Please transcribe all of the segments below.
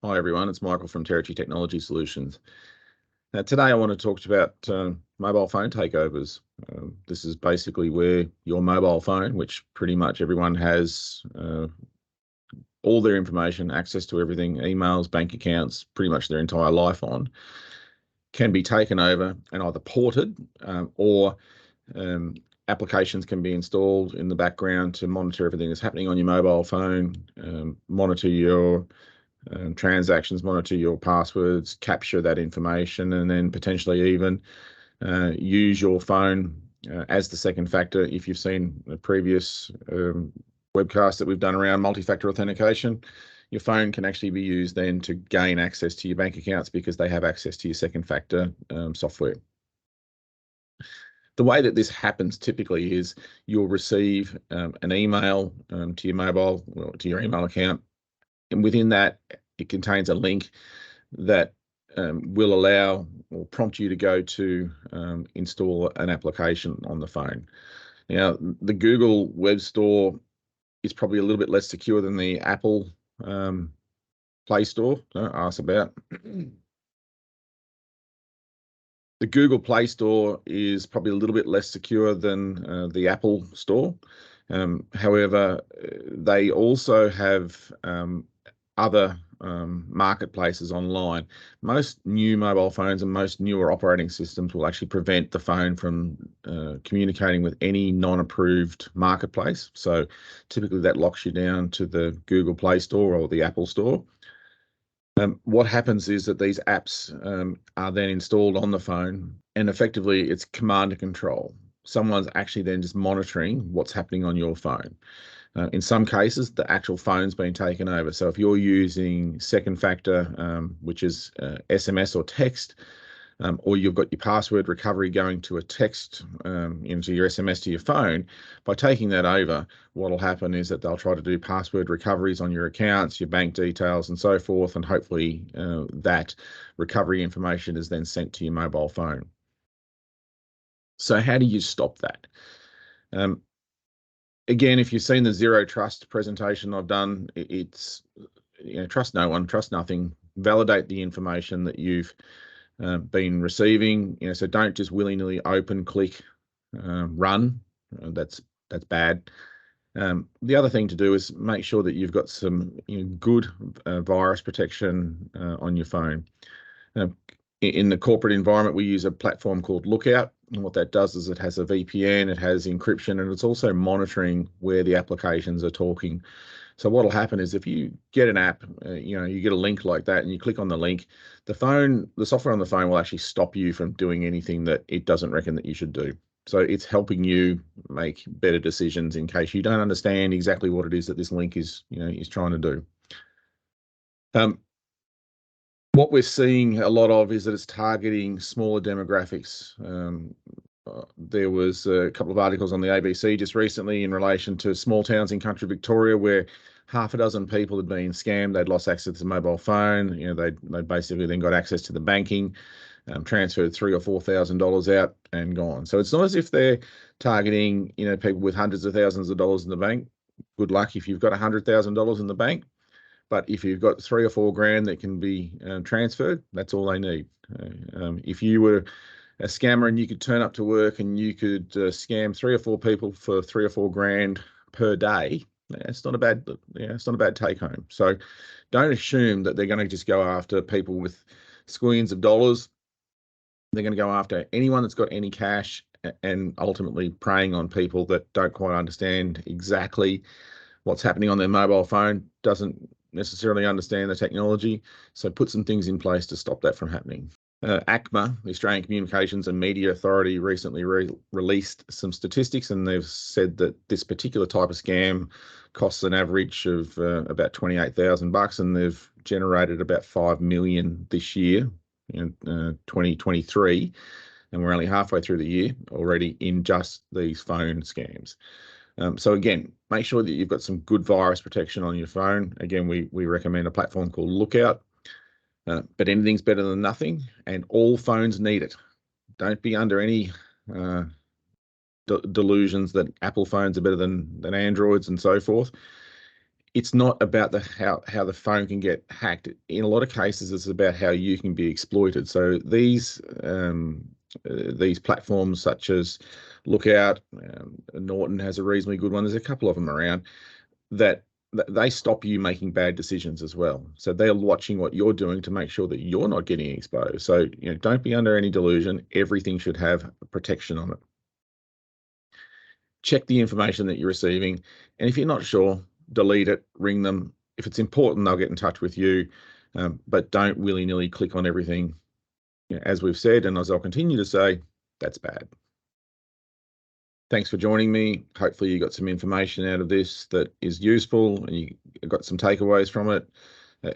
Hi everyone, it's Michael from Territory Technology Solutions. Now today I want to talk to you about mobile phone takeovers. This is basically where your mobile phone, which pretty much everyone has all their information, access to everything, emails, bank accounts, pretty much their entire life on, can be taken over and either ported or applications can be installed in the background to monitor everything that's happening on your mobile phone, monitor your transactions, monitor your passwords, capture that information, and then potentially even use your phone as the second factor. If you've seen a previous webcast that we've done around multi-factor authentication, your phone can actually be used then to gain access to your bank accounts because they have access to your second factor software. The way that this happens typically is you'll receive an email to your mobile, or to your email account, and within that it contains a link that will allow or prompt you to go to install an application on the phone. Now, the Google Web Store is probably a little bit less secure than the Apple Play Store. Don't ask about. The Google Play Store is probably a little bit less secure than the Apple Store. However, they also have other marketplaces online. Most new mobile phones and most newer operating systems will actually prevent the phone from communicating with any non-approved marketplace. So typically that locks you down to the Google Play Store or the Apple Store. What happens is that these apps are then installed on the phone, and effectively it's command and control. Someone's actually then just monitoring what's happening on your phone. In some cases, the actual phone's been taken over. So if you're using second factor, which is SMS or text, or you've got your password recovery going to a text into your SMS to your phone, by taking that over, what will happen is that they'll try to do password recoveries on your accounts, your bank details, and so forth, and hopefully that recovery information is then sent to your mobile phone. So how do you stop that? Again, if you've seen the zero trust presentation I've done, it's trust no one, trust nothing, validate the information that you've been receiving. So don't just willy-nilly open, click, run. That's bad. The other thing to do is make sure that you've got some good virus protection on your phone. In the corporate environment, we use a platform called Lookout. And what that does is it has a VPN, it has encryption, and it's also monitoring where the applications are talking. So what will happen is if you get an app, you get a link like that and you click on the link, the software on the phone will actually stop you from doing anything that it doesn't reckon that you should do. So it's helping you make better decisions in case you don't understand exactly what it is that this link is trying to do. What we're seeing a lot of is that it's targeting smaller demographics. There was a couple of articles on the ABC just recently in relation to small towns in country Victoria where half a dozen people had been scammed. They'd lost access to the mobile phone. They'd basically then got access to the banking, transferred $3,000 or $4,000 out and gone. So it's not as if they're targeting people with hundreds of thousands of dollars in the bank. Good luck if you've got $100,000 in the bank. But if you've got $3 or $4 grand that can be transferred, that's all they need. If you were a scammer and you could turn up to work and you could scam 3 or 4 people for $3 or $4 grand per day, it's not a bad take home. So don't assume that they're going to just go after people with squillions of dollars. They're going to go after anyone that's got any cash, and ultimately preying on people that don't quite understand exactly what's happening on their mobile phone, doesn't necessarily understand the technology. So put some things in place to stop that from happening. ACMA, the Australian Communications and Media Authority, recently released some statistics, and they've said that this particular type of scam costs an average of about $28,000, and they've generated about 5 million this year in 2023, and we're only halfway through the year already in just these phone scams. So again, make sure that you've got some good virus protection on your phone. Again, we recommend a platform called Lookout, but anything's better than nothing, and all phones need it. Don't be under any delusions that Apple phones are better than Androids and so forth. it's not about how the phone can get hacked. In a lot of cases, it's about how you can be exploited. So these platforms such as Lookout, Norton has a reasonably good one. There's a couple of them around that they stop you making bad decisions as well. So they're watching what you're doing to make sure that you're not getting exposed. So don't be under any delusion. Everything should have protection on it. Check the information that you're receiving, and if you're not sure, delete it, ring them. If it's important, they'll get in touch with you, but don't willy-nilly click on everything. As we've said, and as I'll continue to say, that's bad. Thanks for joining me. Hopefully you got some information out of this that is useful and you got some takeaways from it.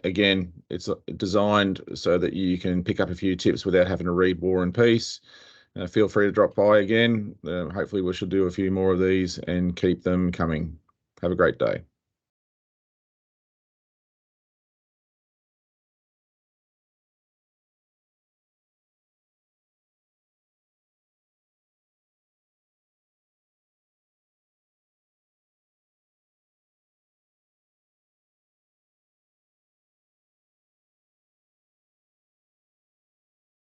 Again, it's designed so that you can pick up a few tips without having to read War and Peace. Feel free to drop by again. Hopefully we shall do a few more of these and keep them coming. Have a great day.